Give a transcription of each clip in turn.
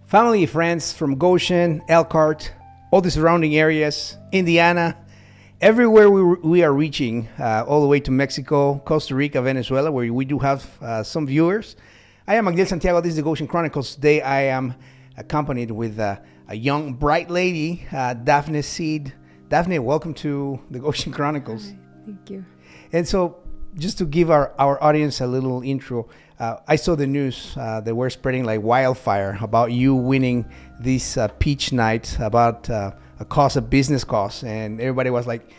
Family, friends from Goshen, Elkhart, all the surrounding areas, Indiana, everywhere we are reaching, all the way to Mexico, Costa Rica, Venezuela, where we do have some viewers. I am Miguel Santiago. This is the Goshen Chronicles. Today I am accompanied with a young, bright lady, Daphne Cid. Daphne, welcome to the Goshen Chronicles. Hi, thank you. And so, just to give our audience a little intro, I saw the news that we're spreading like wildfire about you winning this peach night about a business cause. And everybody was like,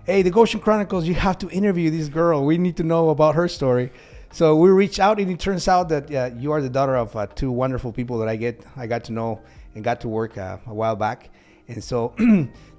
hey, the Goshen Chronicles, you have to interview this girl. We need to know about her story. So we reached out, and it turns out that you are the daughter of two wonderful people that I got to know and got to work a while back. And so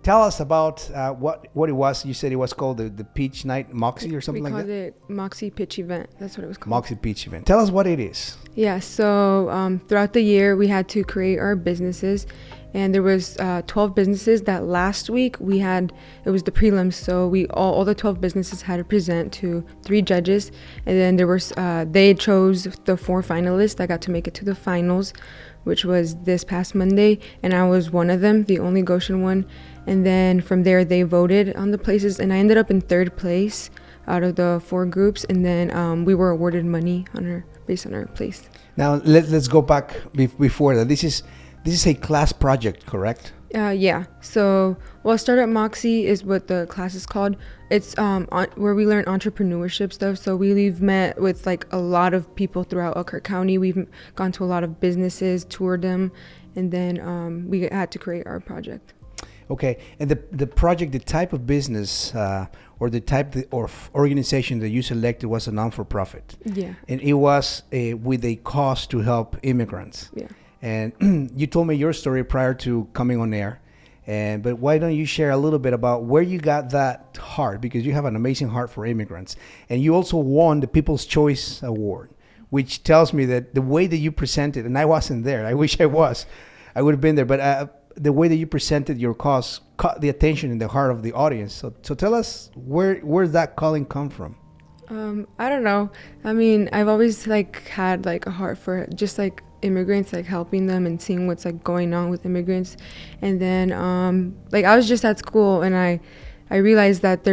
tell us about what it was. You said it was called the Peach Night Moxie or something like that? We called it Moxie Pitch Event. That's what it was called. Moxie Pitch Event. Tell us what it is. Yeah, so throughout the year, we had to create our businesses. And there was 12 businesses that last week it was the prelims. So all the 12 businesses had to present to 3 judges. And then they chose the 4 finalists that got to make it to the finals, which was this past Monday. And I was one of them, the only Goshen one. And then from there, they voted on the places. And I ended up in 3rd place out of the 4 groups. And then we were awarded money based on our place. Now, let's go back before that. This is a class project, correct? Yeah. So, Startup Moxie is what the class is called. It's where we learn entrepreneurship stuff. So we've met with like a lot of people throughout Elkhart County. We've gone to a lot of businesses, toured them, and then we had to create our project. Okay, and the project, the type of business or the type of organization that you selected was a non-for-profit. Yeah. And it was with a cause to help immigrants. Yeah. And you told me your story prior to coming on air. But why don't you share a little bit about where you got that heart? Because you have an amazing heart for immigrants. And you also won the People's Choice Award, which tells me that the way that you presented, and I wasn't there, I wish I was, I would have been there, but the way that you presented your cause caught the attention in the heart of the audience. So tell us, where's that calling come from? I don't know. I mean, I've always had a heart for just immigrants, helping them and seeing what's going on with immigrants. And then I was just at school, and I realized that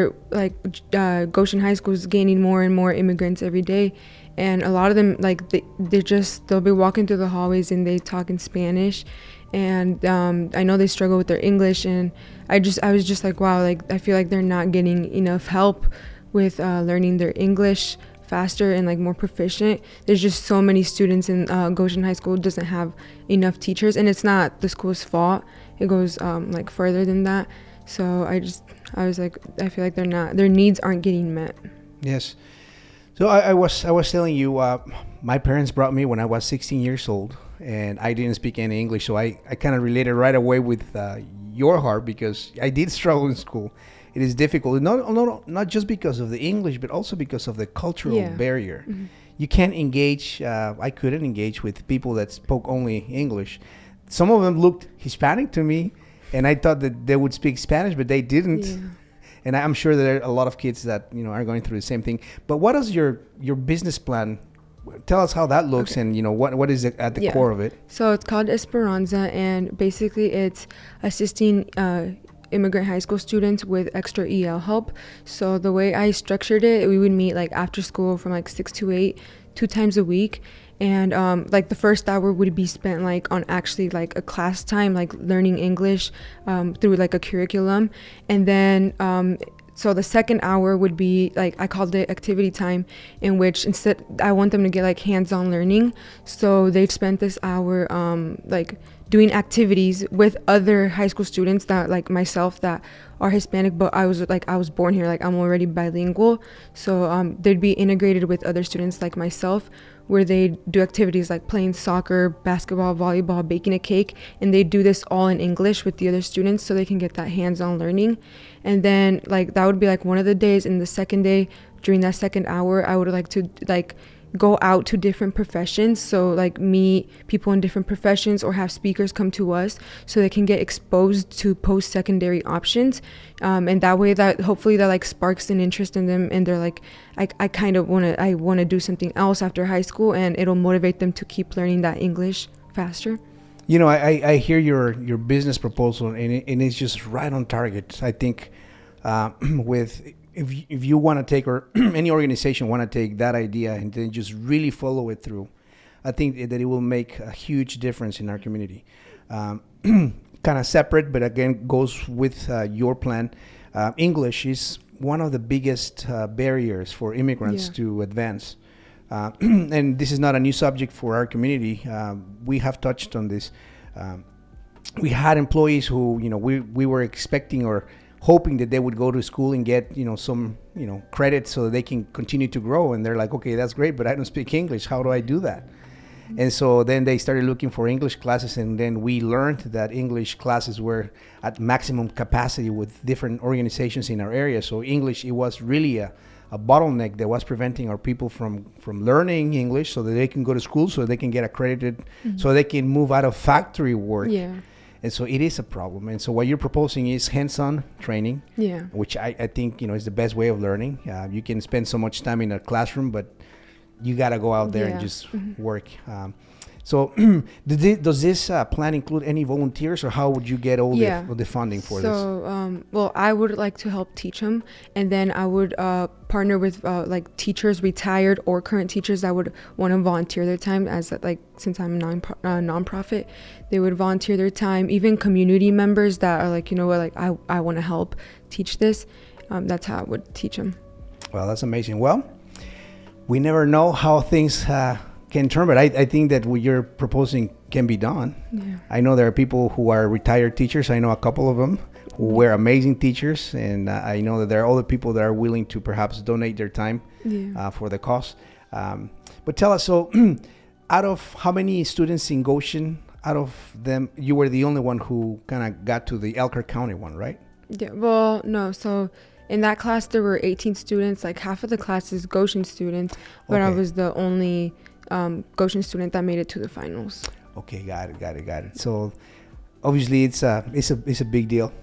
Goshen High School is gaining more and more immigrants every day. And a lot of them, they'll be walking through the hallways and they talk in Spanish. And I know they struggle with their English, and I was just like, wow, I feel like they're not getting enough help with learning their English faster and more proficient. There's just so many students in Goshen High School doesn't have enough teachers, and it's not the school's fault. It goes further than that. So I was like, I feel like their needs aren't getting met. Yes. So I was telling you, my parents brought me when I was 16 years old, and I didn't speak any English. So I kind of related right away with your heart, because I did struggle in school. It is difficult, not just because of the English, but also because of the cultural barrier. Mm-hmm. You can't engage. I couldn't engage with people that spoke only English. Some of them looked Hispanic to me, and I thought that they would speak Spanish, but they didn't. Yeah. And I'm sure that there are a lot of kids that are going through the same thing. But what is your business plan? Tell us how that looks, okay. And what is at the core of it. So it's called Esperanza, and basically it's assisting immigrant high school students with extra EL help. So the way I structured it, we would meet after school from 6 to 8, 2 times a week. And the first hour would be spent on actually a class time, learning English through a curriculum. And then so the second hour would be I called it activity time, in which instead I want them to get hands-on learning. So they spent this hour doing activities with other high school students that myself that are Hispanic, but I was born here, I'm already bilingual. So they'd be integrated with other students like myself, where they do activities like playing soccer, basketball, volleyball, baking a cake, and they do this all in English with the other students so they can get that hands-on learning. And then that would be one of the days. And the second day, during that second hour, I would like to go out to different professions, so meet people in different professions, or have speakers come to us so they can get exposed to post-secondary options, and that way that hopefully that sparks an interest in them, and they're I want to do something else after high school, and it'll motivate them to keep learning that English faster. I hear your business proposal, and it's just right on target. I think with if you want to take, or any organization want to take that idea and then just really follow it through, I think that it will make a huge difference in our community. Kind of separate, but again goes with your plan. English is one of the biggest barriers for immigrants to advance. And this is not a new subject for our community. We have touched on this. We had employees who, we were expecting or hoping that they would go to school and get, some, credit so that they can continue to grow. And they're like, okay, that's great, but I don't speak English. How do I do that? And so then they started looking for English classes, and then we learned that English classes were at maximum capacity with different organizations in our area. So English, it was really a bottleneck that was preventing our people from learning English so that they can go to school, so they can get accredited, so they can move out of factory work. Yeah. And so it is a problem. And so what you're proposing is hands-on training, which I think, is the best way of learning. You can spend so much time in a classroom, but you got to go out there and just work. So does this plan include any volunteers, or how would you get all the funding for this? So, well, I would like to help teach them, and then I would partner with like teachers, retired or current teachers that would want to volunteer their time, as since I'm a nonprofit, they would volunteer their time. Even community members that are like, I want to help teach this. That's how I would teach them. Well, that's amazing. Well, we never know how things can turn, but I think that what you're proposing can be done. Yeah. I know there are people who are retired teachers. I know a couple of them who were amazing teachers, and I know that there are other people that are willing to perhaps donate their time for the cause. But tell us, so out of how many students in Goshen, out of them, you were the only one who kind of got to the Elkhart County one, right? Yeah, well, no, so in that class there were 18 students, like half of the class is Goshen students, but I was the only Goshen student that made it to the finals. Okay, got it. So obviously it's a big deal,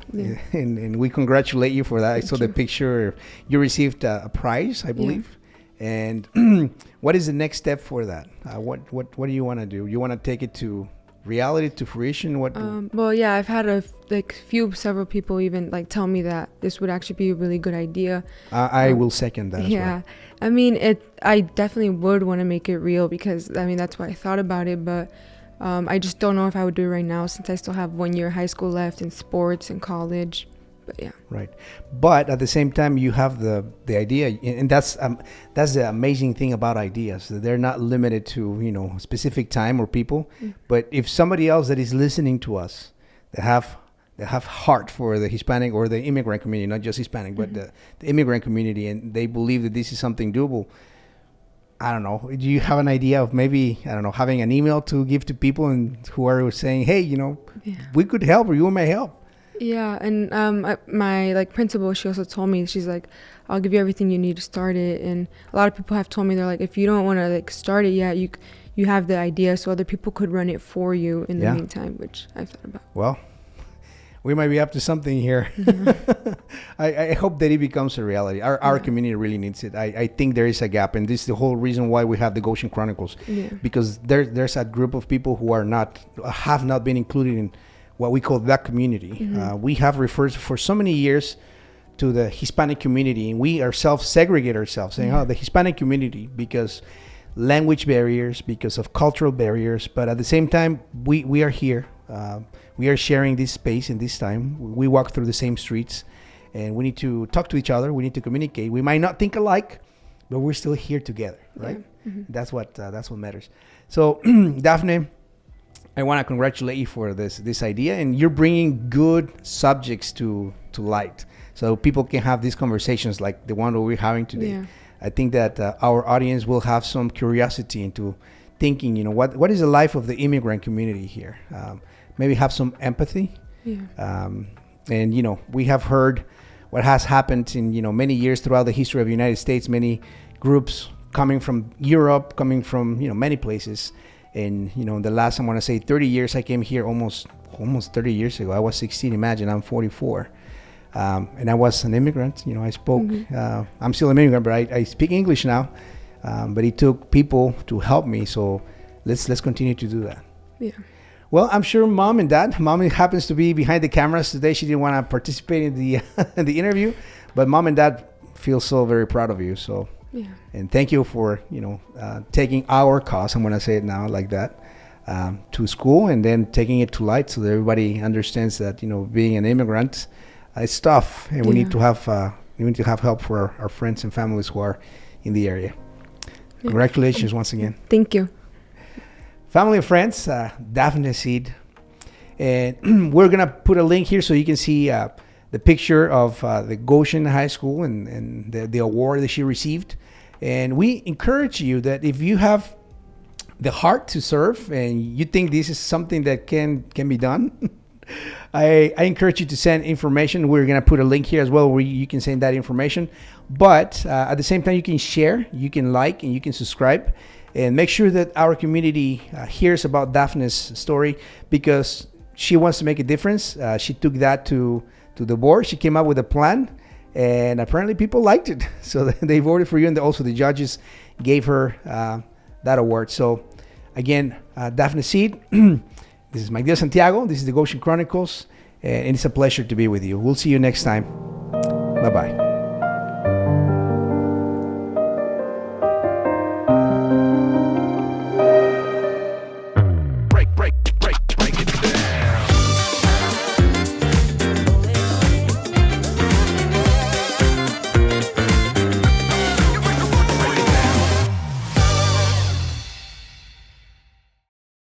and we congratulate you for that. I saw the picture. You received a prize, I believe. And what is the next step for that? What do you want to do? You want to take it to reality, to fruition? Well, yeah, I've had several people even tell me that this would actually be a really good idea. I will second that as well. I mean, I definitely would want to make it real, because that's why I thought about it, but I just don't know if I would do it right now, since I still have 1 year of high school left in sports and college. But yeah. Right. But at the same time, you have the idea, and that's the amazing thing about ideas. They're not limited to, a specific time or people. But if somebody else that is listening to us, that have heart for the Hispanic or the immigrant community, not just Hispanic, but the immigrant community, and they believe that this is something doable, I don't know, do you have an idea of maybe, I don't know, having an email to give to people and who are saying, hey, we could help, or you may help? Yeah, and my principal, she also told me, she's like, I'll give you everything you need to start it. And a lot of people have told me, they're like, if you don't want to start it yet, you have the idea, so other people could run it for you in the meantime, which I've thought about. Well, we might be up to something here. I hope that it becomes a reality. Our community really needs it. I think there is a gap, and this is the whole reason why we have the Goshen Chronicles, because there's a group of people who have not been included in what we call that community. We have referred for so many years to the Hispanic community, and we ourselves segregate ourselves, saying, the Hispanic community, because language barriers, because of cultural barriers. But at the same time, we are here. We are sharing this space and this time. We walk through the same streets, and we need to talk to each other. We need to communicate. We might not think alike, but we're still here together, right? That's what matters. So, Daphne, I want to congratulate you for this idea, and you're bringing good subjects to light, so people can have these conversations like the one that we're having today. Yeah. I think that our audience will have some curiosity into thinking, what is the life of the immigrant community here? Maybe have some empathy. Yeah. And we have heard what has happened in many years throughout the history of the United States. Many groups coming from Europe, coming from many places. And, in the last, I want to say 30 years, I came here almost 30 years ago. I was 16, imagine, I'm 44. And I was an immigrant, I spoke, I'm still an immigrant, but I speak English now. But it took people to help me. So let's continue to do that. Yeah. Well, I'm sure mom happens to be behind the cameras today. She didn't want to participate in the the interview, but mom and dad feel so very proud of you. So, Yeah. and thank you for taking our cause. I'm gonna say it now like that. To school and then taking it to light so that everybody understands that being an immigrant is tough, and we need to have help for our friends and families who are in the area. Yeah. Congratulations once again. Thank you. Family and friends, Daphne Cid. And we're going to put a link here so you can see the picture of the Goshen High School and the award that she received. And we encourage you that if you have the heart to serve and you think this is something that can be done, I encourage you to send information. We're going to put a link here as well where you can send that information. But at the same time, you can share, you can like, and you can subscribe. And make sure that our community hears about Daphne's story, because she wants to make a difference. She took that to the board. She came up with a plan, and apparently people liked it. So they voted for you, and also the judges gave her that award. So again, Daphne Cid, this is Miguel Santiago. This is the Goshen Chronicles, and it's a pleasure to be with you. We'll see you next time. Bye-bye.